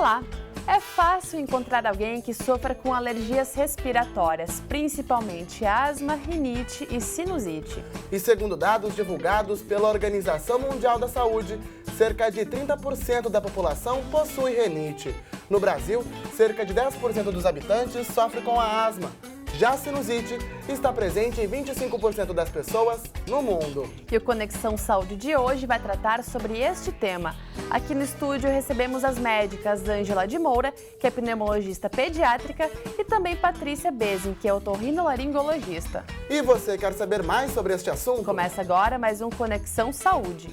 Olá! É fácil encontrar alguém que sofra com alergias respiratórias, principalmente asma, rinite e sinusite. E segundo dados divulgados pela Organização Mundial da Saúde, cerca de 30% da população possui rinite. No Brasil, cerca de 10% dos habitantes sofrem com a asma. Já a sinusite está presente em 25% das pessoas no mundo. E o Conexão Saúde de hoje vai tratar sobre este tema. Aqui no estúdio recebemos as médicas Ângela de Moura, que é pneumologista pediátrica, e também Patrícia Bezin, que é otorrinolaringologista. E você quer saber mais sobre este assunto? Começa agora mais um Conexão Saúde.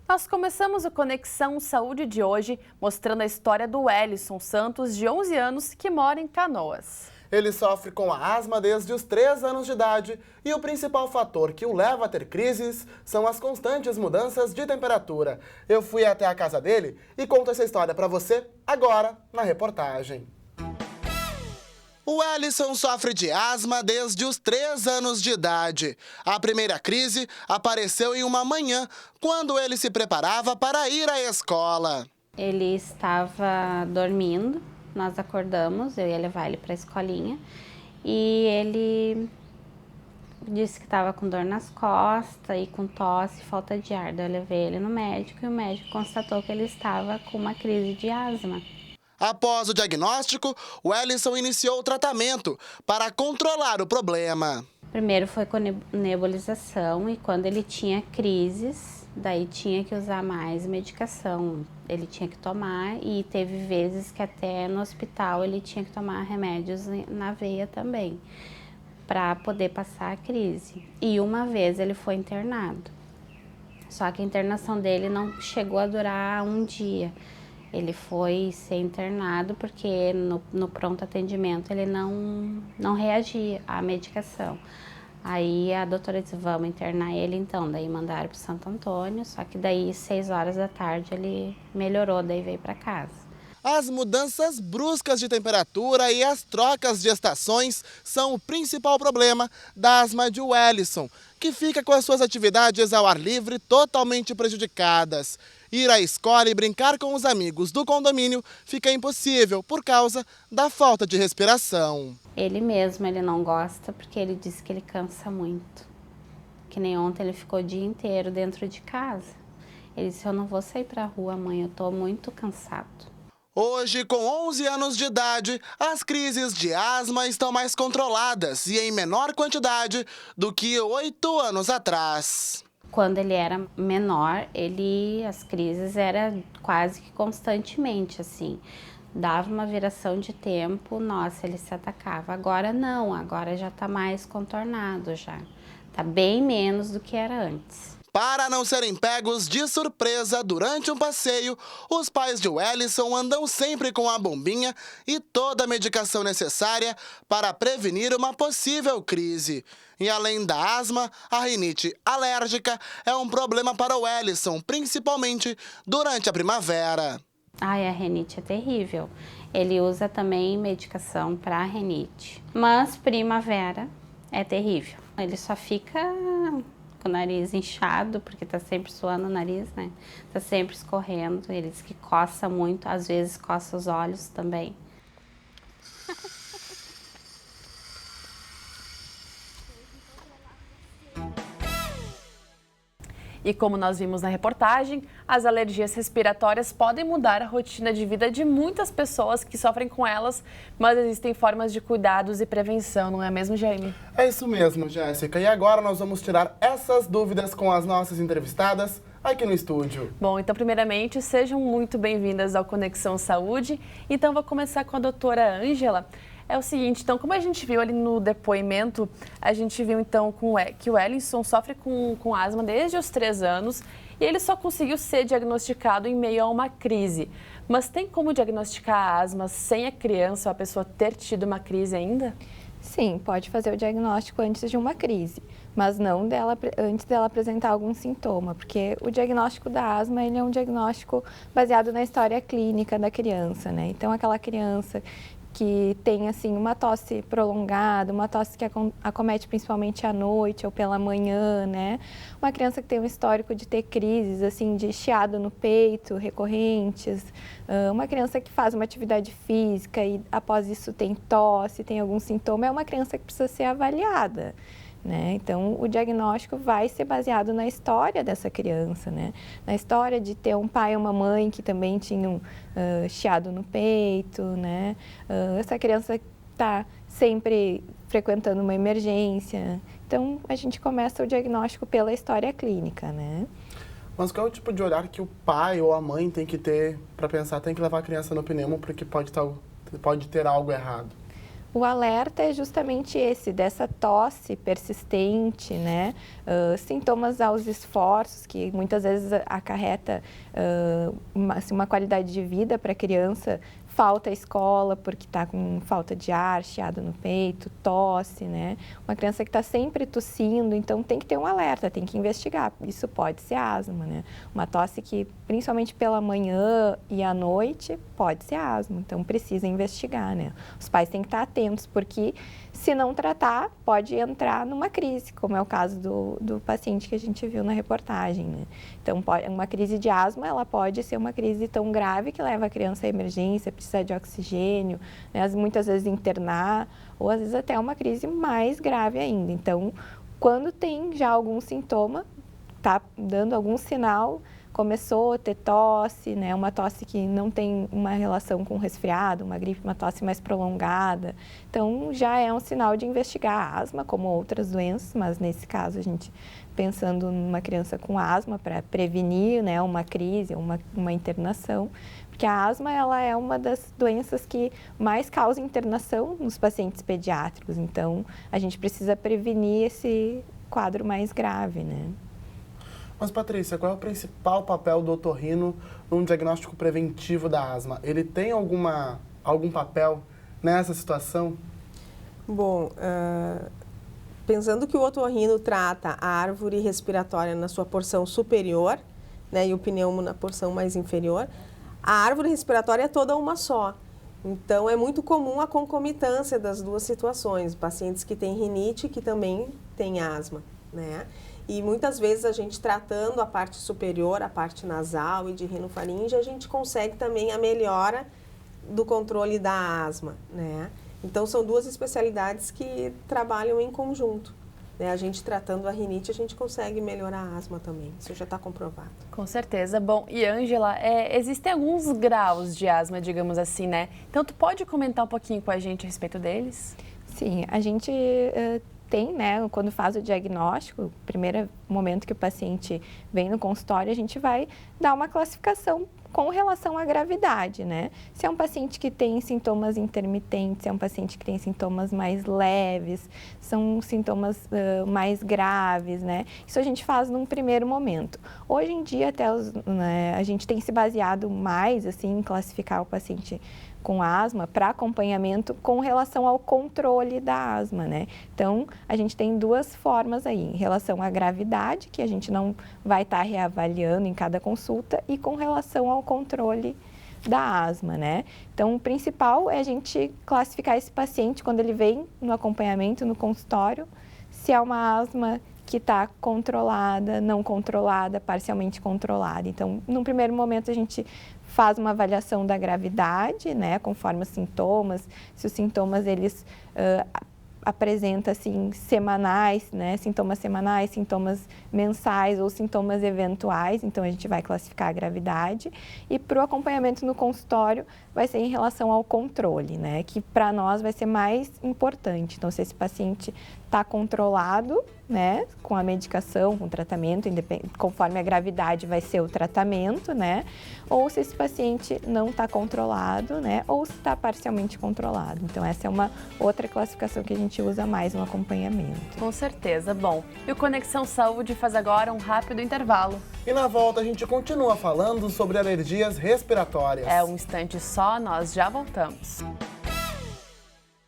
Nós começamos o Conexão Saúde de hoje mostrando a história do Wellison Santos, de 11 anos, que mora em Canoas. Ele sofre com a asma desde os 3 anos de idade e o principal fator que o leva a ter crises são as constantes mudanças de temperatura. Eu fui até a casa dele e conto essa história para você agora na reportagem. O Wellison sofre de asma desde os 3 anos de idade. A primeira crise apareceu em uma manhã, quando ele se preparava para ir à escola. Ele estava dormindo, nós acordamos, eu ia levar ele para a escolinha e ele disse que estava com dor nas costas e com tosse e falta de ar. Eu levei ele no médico e o médico constatou que ele estava com uma crise de asma. Após o diagnóstico, o Wellison iniciou o tratamento para controlar o problema. Primeiro foi com nebulização e quando ele tinha crises, daí tinha que usar mais medicação. Ele tinha que tomar e teve vezes que até no hospital ele tinha que tomar remédios na veia também, para poder passar a crise. E uma vez ele foi internado. Só que a internação dele não chegou a durar um dia. Ele foi ser internado porque no pronto atendimento ele não reagia à medicação. Aí a doutora disse, vamos internar ele então. Daí mandaram para Santo Antônio, só que daí 6 horas da tarde ele melhorou, daí veio para casa. As mudanças bruscas de temperatura e as trocas de estações são o principal problema da asma de Wellison, que fica com as suas atividades ao ar livre totalmente prejudicadas. Ir à escola e brincar com os amigos do condomínio fica impossível por causa da falta de respiração. Ele mesmo, ele não gosta porque ele diz que ele cansa muito. Que nem ontem ele ficou o dia inteiro dentro de casa. Ele disse, eu não vou sair para a rua, mãe, eu estou muito cansado. Hoje, com 11 anos de idade, as crises de asma estão mais controladas e em menor quantidade do que 8 anos atrás. Quando ele era menor, as crises eram quase que constantemente, assim. Dava uma viração de tempo, nossa, ele se atacava. Agora não, agora já está mais contornado já. Está bem menos do que era antes. Para não serem pegos de surpresa durante um passeio, os pais de Wellison andam sempre com a bombinha e toda a medicação necessária para prevenir uma possível crise. E além da asma, a rinite alérgica é um problema para o Wellison, principalmente durante a primavera. Ai, a rinite é terrível. Ele usa também medicação para a rinite. Mas primavera é terrível. Ele só fica com o nariz inchado, porque tá sempre suando o nariz, né? Tá sempre escorrendo. Ele diz que coça muito, às vezes coça os olhos também. E como nós vimos na reportagem, as alergias respiratórias podem mudar a rotina de vida de muitas pessoas que sofrem com elas, mas existem formas de cuidados e prevenção, não é mesmo, Jaime? É isso mesmo, Jéssica. E agora nós vamos tirar essas dúvidas com as nossas entrevistadas aqui no estúdio. Bom, então primeiramente, sejam muito bem-vindas ao Conexão Saúde. Então vou começar com a doutora Ângela. É o seguinte, então, como a gente viu ali no depoimento, a gente viu então que o Wellison sofre com asma desde os 3 anos e ele só conseguiu ser diagnosticado em meio a uma crise. Mas tem como diagnosticar a asma sem a criança ou a pessoa ter tido uma crise ainda? Sim, pode fazer o diagnóstico antes de uma crise, mas não antes dela apresentar algum sintoma, porque o diagnóstico da asma ele é um diagnóstico baseado na história clínica da criança, né? Então, aquela criança que tem assim uma tosse prolongada, uma tosse que acomete principalmente à noite ou pela manhã, né? Uma criança que tem um histórico de ter crises assim de chiado no peito recorrentes, uma criança que faz uma atividade física e após isso tem tosse, tem algum sintoma, é uma criança que precisa ser avaliada. Né? Então, o diagnóstico vai ser baseado na história dessa criança, né? Na história de ter um pai ou uma mãe que também tinham chiado no peito, né? Essa criança está sempre frequentando uma emergência. Então, a gente começa o diagnóstico pela história clínica, né? Mas qual é o tipo de olhar que o pai ou a mãe tem que ter para pensar, tem que levar a criança no pneumo porque pode ter algo errado? O alerta é justamente esse, dessa tosse persistente, né? Sintomas aos esforços, que muitas vezes acarreta uma qualidade de vida para a criança, falta à escola porque está com falta de ar, chiado no peito, tosse, né? Uma criança que está sempre tossindo, então tem que ter um alerta, tem que investigar. Isso pode ser asma, né? Uma tosse que, principalmente pela manhã e à noite, pode ser asma, então precisa investigar, né? Os pais têm que estar atentos, porque se não tratar, pode entrar numa crise, como é o caso do paciente que a gente viu na reportagem, né? Então, uma crise de asma, ela pode ser uma crise tão grave que leva a criança à emergência, precisa de oxigênio, né? Muitas vezes internar, ou às vezes até uma crise mais grave ainda. Então, quando tem já algum sintoma, está dando algum sinal, começou a ter tosse, né? Uma tosse que não tem uma relação com resfriado, uma gripe, uma tosse mais prolongada. Então, já é um sinal de investigar a asma, como outras doenças, mas nesse caso a gente pensando numa criança com asma para prevenir, né, uma crise, uma internação, porque a asma ela é uma das doenças que mais causa internação nos pacientes pediátricos. Então, a gente precisa prevenir esse quadro mais grave, né? Mas, Patrícia, qual é o principal papel do otorrino num diagnóstico preventivo da asma? Ele tem algum papel nessa situação? Bom, pensando que o otorrino trata a árvore respiratória na sua porção superior, né, e o pneumo na porção mais inferior, a árvore respiratória é toda uma só. Então, é muito comum a concomitância das duas situações, pacientes que têm rinite que também têm asma, né? E muitas vezes a gente tratando a parte superior, a parte nasal e de rinofaringe, a gente consegue também a melhora do controle da asma, né? Então, são duas especialidades que trabalham em conjunto, né? A gente tratando a rinite, a gente consegue melhorar a asma também, isso já está comprovado. Com certeza. Bom, e Ângela, existem alguns graus de asma, digamos assim, né? Então, tu pode comentar um pouquinho com a gente a respeito deles? Sim, a gente tem, né, quando faz o diagnóstico, o primeiro momento que o paciente vem no consultório, a gente vai dar uma classificação com relação à gravidade, né? Se é um paciente que tem sintomas intermitentes, se é um paciente que tem sintomas mais leves, são sintomas mais graves, né? Isso a gente faz num primeiro momento. Hoje em dia, até a gente tem se baseado mais, assim, em classificar o paciente com asma para acompanhamento com relação ao controle da asma, né? Então, a gente tem duas formas aí, em relação à gravidade, que a gente não vai estar reavaliando em cada consulta, e com relação ao controle da asma, né? Então, o principal é a gente classificar esse paciente quando ele vem no acompanhamento, no consultório, se é uma asma que está controlada, não controlada, parcialmente controlada. Então, num primeiro momento, a gente faz uma avaliação da gravidade, né, conforme os sintomas, se os sintomas eles apresentam assim semanais, né, sintomas semanais, sintomas mensais ou sintomas eventuais, então a gente vai classificar a gravidade, e para o acompanhamento no consultório vai ser em relação ao controle, né, que para nós vai ser mais importante. Então, se esse paciente está controlado, né, com a medicação, com o tratamento, conforme a gravidade vai ser o tratamento, né, ou se esse paciente não está controlado, né, ou se está parcialmente controlado. Então, essa é uma outra classificação que a gente usa mais no acompanhamento. Com certeza. Bom, e o Conexão Saúde faz agora um rápido intervalo. E na volta a gente continua falando sobre alergias respiratórias. É um instante só, nós já voltamos.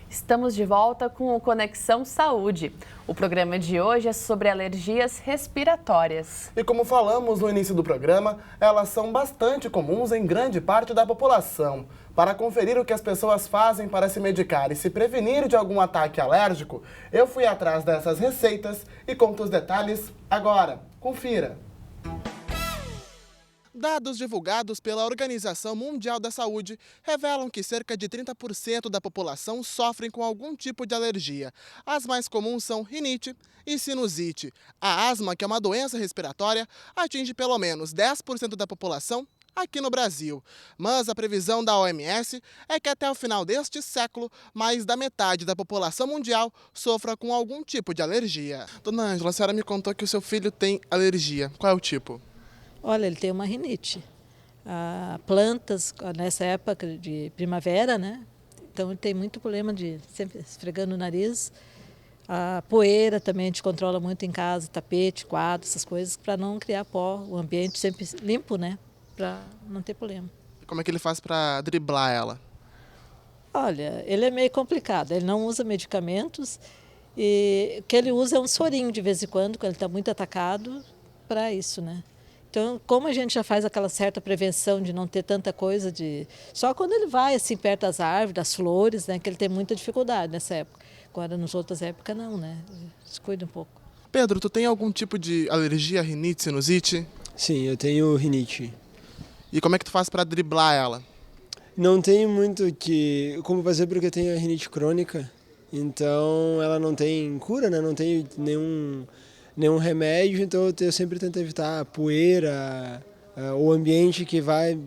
Estamos de volta com o Conexão Saúde. O programa de hoje é sobre alergias respiratórias. E como falamos no início do programa, elas são bastante comuns em grande parte da população. Para conferir o que as pessoas fazem para se medicar e se prevenir de algum ataque alérgico, eu fui atrás dessas receitas e conto os detalhes agora. Confira! Dados divulgados pela Organização Mundial da Saúde revelam que cerca de 30% da população sofrem com algum tipo de alergia. As mais comuns são rinite e sinusite. A asma, que é uma doença respiratória, atinge pelo menos 10% da população aqui no Brasil. Mas a previsão da OMS é que até o final deste século, mais da metade da população mundial sofra com algum tipo de alergia. Dona Ângela, a senhora me contou que o seu filho tem alergia. Qual é o tipo? Olha, ele tem uma rinite. Plantas, nessa época de primavera, né? Então ele tem muito problema de sempre esfregando o nariz. A poeira também a gente controla muito em casa, tapete, quadro, essas coisas, para não criar pó. O ambiente sempre limpo, né? Para não ter problema. E como é que ele faz para driblar ela? Olha, ele é meio complicado. Ele não usa medicamentos e o que ele usa é um sorinho de vez em quando ele está muito atacado, para isso, né? Então, como a gente já faz aquela certa prevenção de não ter tanta coisa de... Só quando ele vai assim perto das árvores, das flores, né, que ele tem muita dificuldade nessa época. Agora, nas outras épocas, não, né? Se cuida um pouco. Pedro, tu tem algum tipo de alergia, rinite, sinusite? Sim, eu tenho rinite. E como é que tu faz para driblar ela? Não tenho muito como fazer porque eu tenho a rinite crônica. Então, ela não tem cura, né? Não tem nenhum remédio, então eu sempre tento evitar a poeira, o ambiente que vai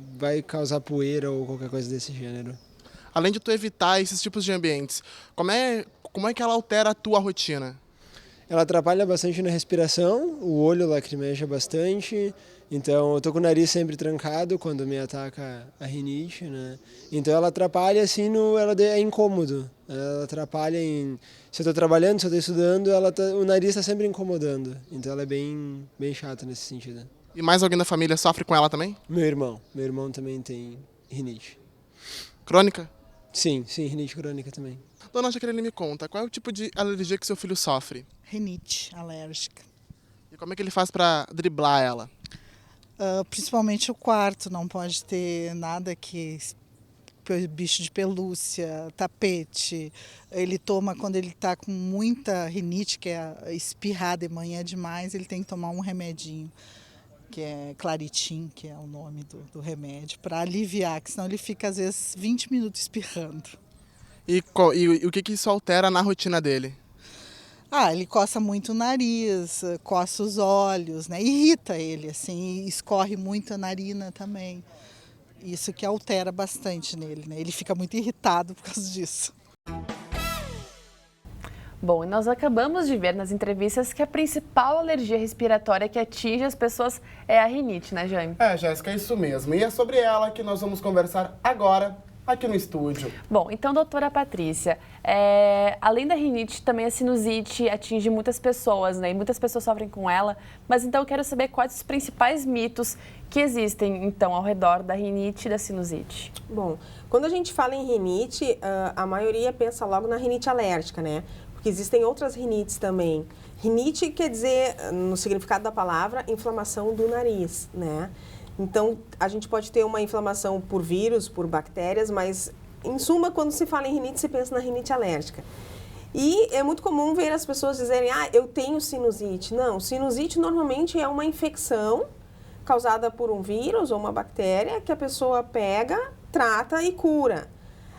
causar poeira ou qualquer coisa desse gênero. Além de tu evitar esses tipos de ambientes, como é que ela altera a tua rotina? Ela atrapalha bastante na respiração, o olho lacrimeja bastante, então eu tô com o nariz sempre trancado quando me ataca a rinite, né? Então ela atrapalha assim, é incômodo, ela atrapalha se eu tô trabalhando, se eu tô estudando, o nariz está sempre incomodando, então ela é bem chata nesse sentido. E mais alguém da família sofre com ela também? Meu irmão também tem rinite. Crônica? Sim, rinite crônica também. Dona Jaqueline, me conta, qual é o tipo de alergia que seu filho sofre? Rinite alérgica. E como é que ele faz para driblar ela? Principalmente o quarto, não pode ter nada que bicho de pelúcia, tapete. Ele toma, quando ele está com muita rinite, que é espirrar de manhã demais, ele tem que tomar um remedinho, que é Claritin, que é o nome do remédio, para aliviar, que senão ele fica às vezes 20 minutos espirrando. E o que isso altera na rotina dele? Ele coça muito o nariz, coça os olhos, né? Irrita ele, assim, e escorre muito a narina também. Isso que altera bastante nele, né? Ele fica muito irritado por causa disso. Bom, e nós acabamos de ver nas entrevistas que a principal alergia respiratória que atinge as pessoas é a rinite, né, Jaime? Jéssica, é isso mesmo. E é sobre ela que nós vamos conversar agora, aqui no estúdio. Bom, então, doutora Patrícia, além da rinite, também a sinusite atinge muitas pessoas, né? E muitas pessoas sofrem com ela. Mas então eu quero saber quais os principais mitos que existem, então, ao redor da rinite e da sinusite. Bom, quando a gente fala em rinite, a maioria pensa logo na rinite alérgica, né? Porque existem outras rinites também. Rinite quer dizer, no significado da palavra, inflamação do nariz, né? Então, a gente pode ter uma inflamação por vírus, por bactérias, mas, em suma, quando se fala em rinite, se pensa na rinite alérgica. E é muito comum ver as pessoas dizerem, eu tenho sinusite. Não, sinusite normalmente é uma infecção causada por um vírus ou uma bactéria que a pessoa pega, trata e cura.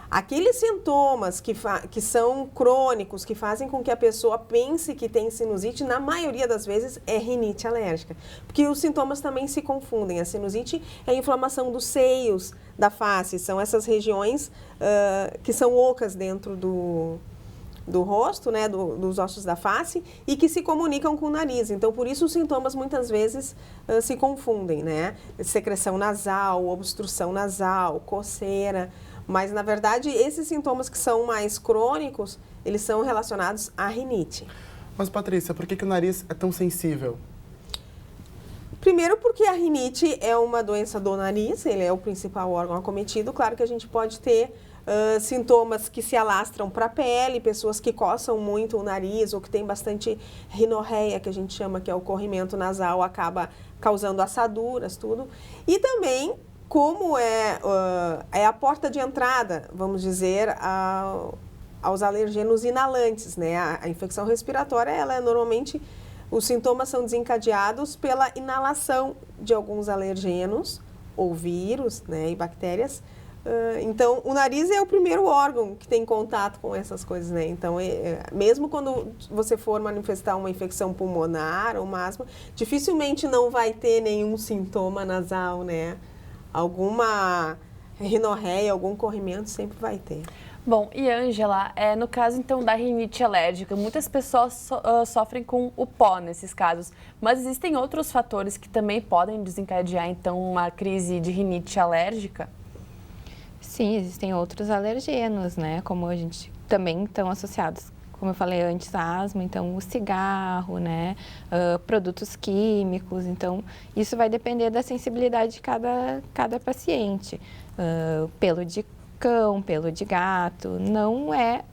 Aqueles sintomas que são crônicos, que fazem com que a pessoa pense que tem sinusite, na maioria das vezes é rinite alérgica. Porque os sintomas também se confundem. A sinusite é a inflamação dos seios da face, são essas regiões que são ocas dentro do rosto, né, dos ossos da face, e que se comunicam com o nariz. Então, por isso os sintomas muitas vezes se confundem, né? Secreção nasal, obstrução nasal, coceira. Mas, na verdade, esses sintomas que são mais crônicos, eles são relacionados à rinite. Mas, Patrícia, por que o nariz é tão sensível? Primeiro porque a rinite é uma doença do nariz, ele é o principal órgão acometido. Claro que a gente pode ter sintomas que se alastram para a pele, pessoas que coçam muito o nariz ou que tem bastante rinorreia, que a gente chama, que é o corrimento nasal, acaba causando assaduras, tudo. E também como é a porta de entrada, vamos dizer, aos alergenos inalantes, né? A infecção respiratória, ela é normalmente, os sintomas são desencadeados pela inalação de alguns alergenos ou vírus, né, e bactérias. Então, o nariz é o primeiro órgão que tem contato com essas coisas, né? Então, mesmo quando você for manifestar uma infecção pulmonar ou uma asma, dificilmente não vai ter nenhum sintoma nasal, né? Alguma rinorreia, algum corrimento sempre vai ter. Bom, e Ângela, no caso então da rinite alérgica, muitas pessoas sofrem com o pó nesses casos, mas existem outros fatores que também podem desencadear então uma crise de rinite alérgica? Sim, existem outros alergenos, né? Como a gente também estão associados, como eu falei antes, à asma, então o cigarro, né? Produtos químicos, então isso vai depender da sensibilidade de cada paciente. Pelo de cão, pelo de gato, não é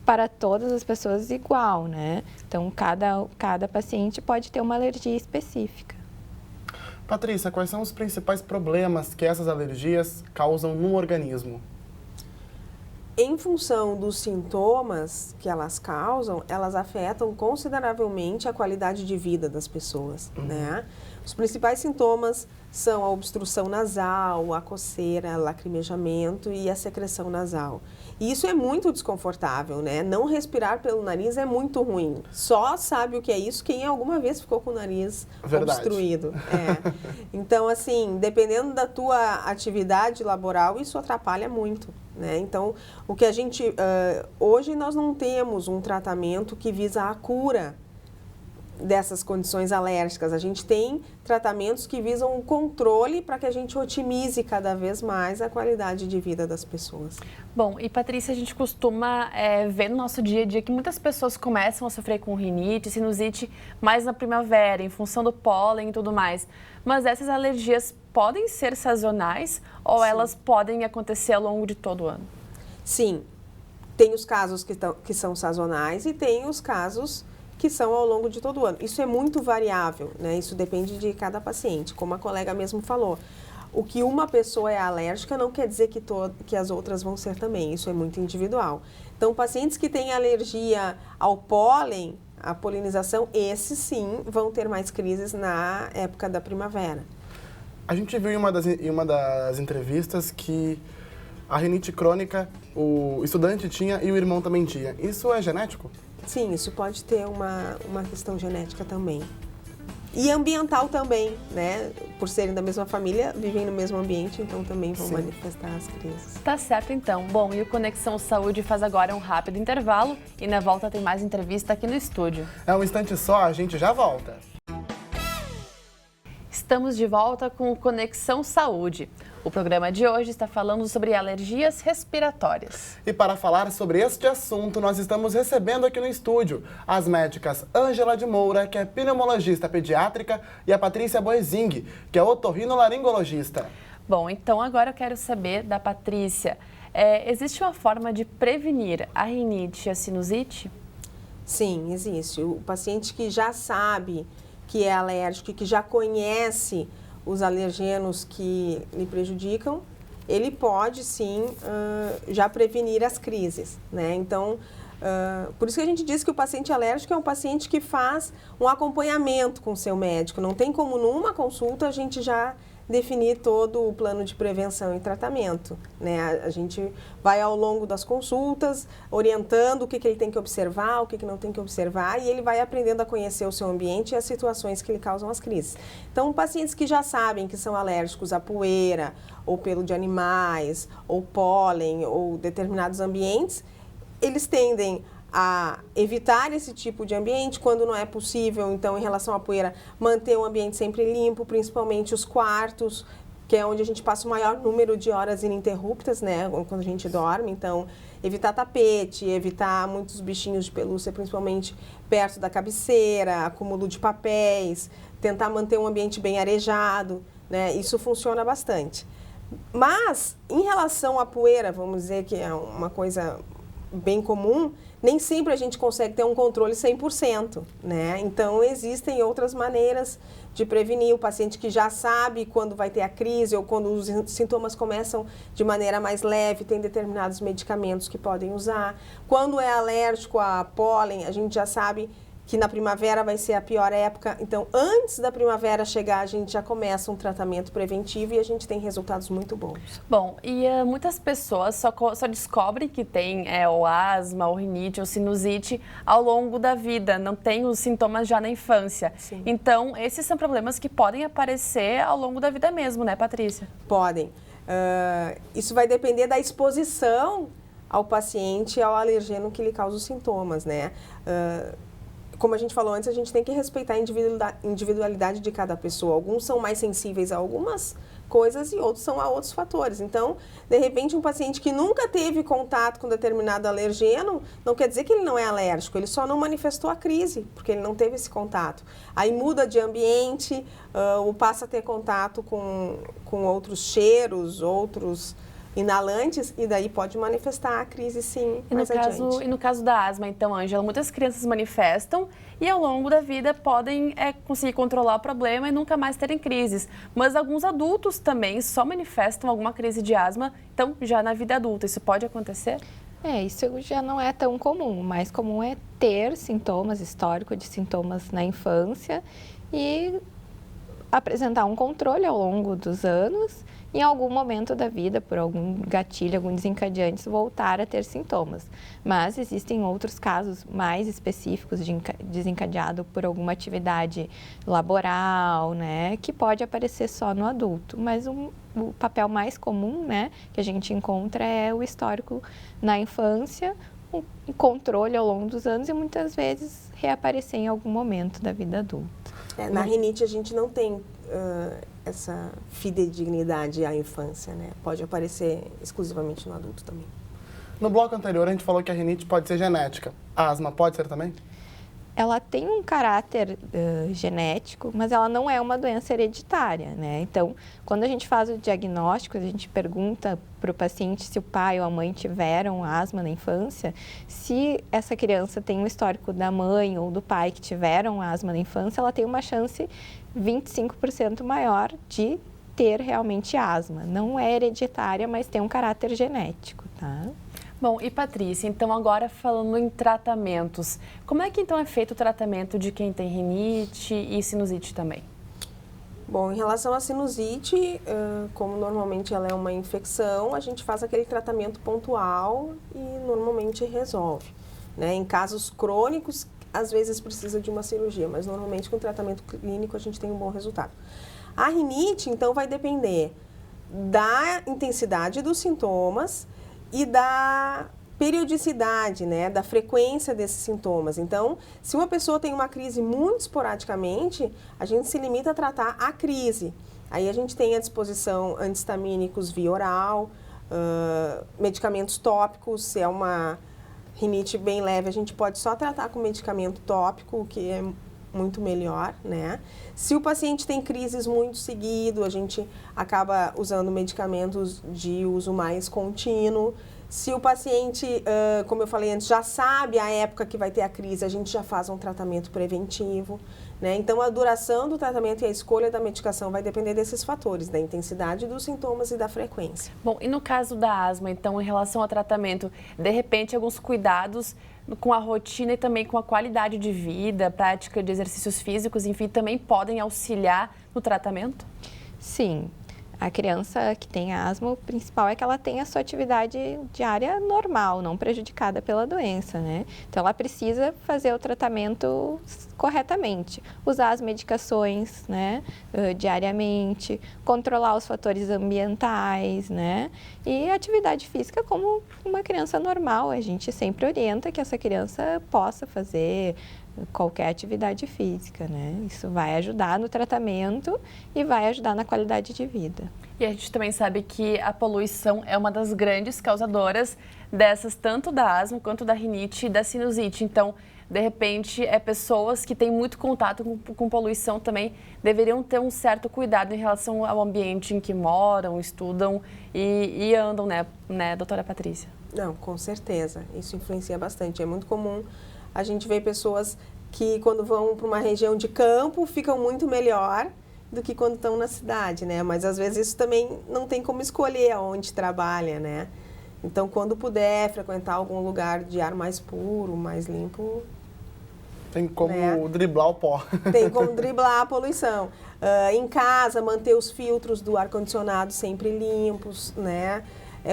para todas as pessoas igual, né? Então, cada paciente pode ter uma alergia específica. Patrícia, quais são os principais problemas que essas alergias causam no organismo? Em função dos sintomas que elas causam, elas afetam consideravelmente a qualidade de vida das pessoas, né? Os principais sintomas são a obstrução nasal, a coceira, lacrimejamento e a secreção nasal. E isso é muito desconfortável, né? Não respirar pelo nariz é muito ruim. Só sabe o que é isso quem alguma vez ficou com o nariz obstruído. Então, assim, dependendo da tua atividade laboral, isso atrapalha muito, né? Então, o que a gente... hoje nós não temos um tratamento que visa a cura dessas condições alérgicas. A gente tem tratamentos que visam o controle para que a gente otimize cada vez mais a qualidade de vida das pessoas. Bom, e Patrícia, a gente costuma ver no nosso dia a dia que muitas pessoas começam a sofrer com rinite, sinusite mais na primavera, em função do pólen e tudo mais. Mas essas alergias podem ser sazonais ou Sim. elas podem acontecer ao longo de todo o ano? Sim, tem os casos que são sazonais e tem os casos que são ao longo de todo o ano. Isso é muito variável, né? Isso depende de cada paciente, como a colega mesmo falou. O que uma pessoa é alérgica não quer dizer que as outras vão ser também, isso é muito individual. Então, pacientes que têm alergia ao pólen, à polinização, esses sim vão ter mais crises na época da primavera. A gente viu em uma das entrevistas que a rinite crônica o estudante tinha e o irmão também tinha. Isso é genético? Sim, isso pode ter uma questão genética também. E ambiental também, né? Por serem da mesma família, vivem no mesmo ambiente, então também vão manifestar as crises. Tá certo, então. Bom, e o Conexão Saúde faz agora um rápido intervalo e na volta tem mais entrevista aqui no estúdio. É um instante só, a gente já volta. Estamos de volta com o Conexão Saúde. O programa de hoje está falando sobre alergias respiratórias. E para falar sobre este assunto, nós estamos recebendo aqui no estúdio as médicas Ângela de Moura, que é pneumologista pediátrica, e a Patrícia Boezing, que é otorrinolaringologista. Bom, então agora eu quero saber da Patrícia, existe uma forma de prevenir a rinite e a sinusite? Sim, existe. O paciente que já sabe que é alérgico e que já conhece os alergenos que lhe prejudicam, ele pode sim já prevenir as crises, né? Então, por isso que a gente diz que o paciente alérgico é um paciente que faz um acompanhamento com o seu médico. Não tem como numa consulta a gente já definir todo o plano de prevenção e tratamento, né? A gente vai ao longo das consultas orientando o que ele tem que observar, o que não tem que observar, e ele vai aprendendo a conhecer o seu ambiente e as situações que lhe causam as crises. Então, pacientes que já sabem que são alérgicos à poeira, ou pelo de animais, ou pólen, ou determinados ambientes, eles tendem a evitar esse tipo de ambiente quando não é possível. Então, em relação à poeira, manter o ambiente sempre limpo, principalmente os quartos, que é onde a gente passa o maior número de horas ininterruptas, né, quando a gente dorme. Então, evitar tapete, evitar muitos bichinhos de pelúcia, principalmente perto da cabeceira, acúmulo de papéis, tentar manter um ambiente bem arejado, né, isso funciona bastante. Mas, em relação à poeira, vamos dizer que é uma coisa bem comum, nem sempre a gente consegue ter um controle 100%, né? Então, existem outras maneiras de prevenir. O paciente que já sabe quando vai ter a crise ou quando os sintomas começam de maneira mais leve, tem determinados medicamentos que podem usar. Quando é alérgico a pólen, a gente já sabe que na primavera vai ser a pior época. Então, antes da primavera chegar, a gente já começa um tratamento preventivo e a gente tem resultados muito bons. Bom, e muitas pessoas só descobrem que tem ou asma, ou rinite, ou sinusite ao longo da vida, não tem os sintomas já na infância. Sim. Então, esses são problemas que podem aparecer ao longo da vida mesmo, né, Patrícia? Podem. Isso vai depender da exposição ao paciente ao alergeno que lhe causa os sintomas, né? Como a gente falou antes, a gente tem que respeitar a individualidade de cada pessoa. Alguns são mais sensíveis a algumas coisas e outros são a outros fatores. Então, de repente, um paciente que nunca teve contato com determinado alergeno, não quer dizer que ele não é alérgico, ele só não manifestou a crise, porque ele não teve esse contato. Aí muda de ambiente, ou passa a ter contato com outros cheiros, outros inalantes, e daí pode manifestar a crise, sim, mais adiante. E no caso da asma, então, Ângela, muitas crianças manifestam e ao longo da vida podem conseguir controlar o problema e nunca mais terem crises. Mas alguns adultos também só manifestam alguma crise de asma, então, já na vida adulta. Isso pode acontecer? Isso já não é tão comum. O mais comum é ter sintomas, histórico de sintomas na infância e apresentar um controle ao longo dos anos. Em algum momento da vida, por algum gatilho, algum desencadeante, voltar a ter sintomas. Mas existem outros casos mais específicos de desencadeado por alguma atividade laboral, né, que pode aparecer só no adulto. Mas o papel mais comum, né, que a gente encontra é o histórico na infância, o controle ao longo dos anos e muitas vezes reaparecer em algum momento da vida adulta. Na rinite a gente não tem essa fidedignidade à infância, né? Pode aparecer exclusivamente no adulto também. No bloco anterior a gente falou que a rinite pode ser genética. A asma pode ser também? Ela tem um caráter genético, mas ela não é uma doença hereditária, né? Então, quando a gente faz o diagnóstico, a gente pergunta para o paciente se o pai ou a mãe tiveram asma na infância, se essa criança tem um histórico da mãe ou do pai que tiveram asma na infância, ela tem uma chance 25% maior de ter realmente asma. Não é hereditária, mas tem um caráter genético, tá? Bom, e Patrícia, então agora falando em tratamentos, como é que então é feito o tratamento de quem tem rinite e sinusite também? Bom, em relação à sinusite, como normalmente ela é uma infecção, a gente faz aquele tratamento pontual e normalmente resolve, né? Em casos crônicos, às vezes precisa de uma cirurgia, mas normalmente com tratamento clínico a gente tem um bom resultado. A rinite, então, vai depender da intensidade dos sintomas e da periodicidade, né, da frequência desses sintomas. Então, se uma pessoa tem uma crise muito esporadicamente, a gente se limita a tratar a crise. Aí a gente tem à disposição antihistamínicos via oral, medicamentos tópicos. Se é uma rinite bem leve, a gente pode só tratar com medicamento tópico, o que é muito melhor, né? Se o paciente tem crises muito seguido, a gente acaba usando medicamentos de uso mais contínuo. Se o paciente, como eu falei antes, já sabe a época que vai ter a crise, a gente já faz um tratamento preventivo, né? Então, a duração do tratamento e a escolha da medicação vai depender desses fatores, da intensidade dos sintomas e da frequência. Bom, e no caso da asma, então, em relação ao tratamento, de repente, alguns cuidados com a rotina e também com a qualidade de vida, prática de exercícios físicos, enfim, também podem auxiliar no tratamento? Sim. A criança que tem asma, o principal é que ela tenha a sua atividade diária normal, não prejudicada pela doença, né? Então, ela precisa fazer o tratamento corretamente, usar as medicações, né, diariamente, controlar os fatores ambientais, né? E atividade física como uma criança normal. A gente sempre orienta que essa criança possa fazer qualquer atividade física, né? Isso vai ajudar no tratamento e vai ajudar na qualidade de vida. E a gente também sabe que a poluição é uma das grandes causadoras dessas, tanto da asma quanto da rinite e da sinusite. Então, de repente, pessoas que têm muito contato com poluição também deveriam ter um certo cuidado em relação ao ambiente em que moram, estudam e andam, né, doutora Patrícia? Não, com certeza. Isso influencia bastante. É muito comum a gente ver pessoas que quando vão para uma região de campo ficam muito melhor do que quando estão na cidade, né? Mas às vezes isso também não tem como escolher aonde trabalha, né? Então, quando puder frequentar algum lugar de ar mais puro, mais limpo... Tem como driblar o pó. Tem como driblar a poluição. Em casa, manter os filtros do ar-condicionado sempre limpos, né?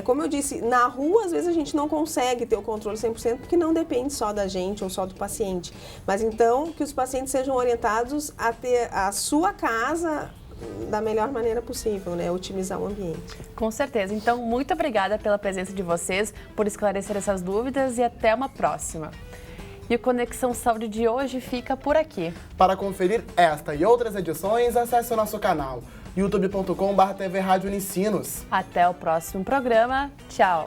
Como eu disse, na rua, às vezes a gente não consegue ter o controle 100%, porque não depende só da gente ou só do paciente. Mas então, que os pacientes sejam orientados a ter a sua casa da melhor maneira possível, né? Otimizar o ambiente. Com certeza. Então, muito obrigada pela presença de vocês, por esclarecer essas dúvidas e até uma próxima. E o Conexão Saúde de hoje fica por aqui. Para conferir esta e outras edições, acesse o nosso canal youtube.com/TV Rádio Unicinos. Até o próximo programa. Tchau!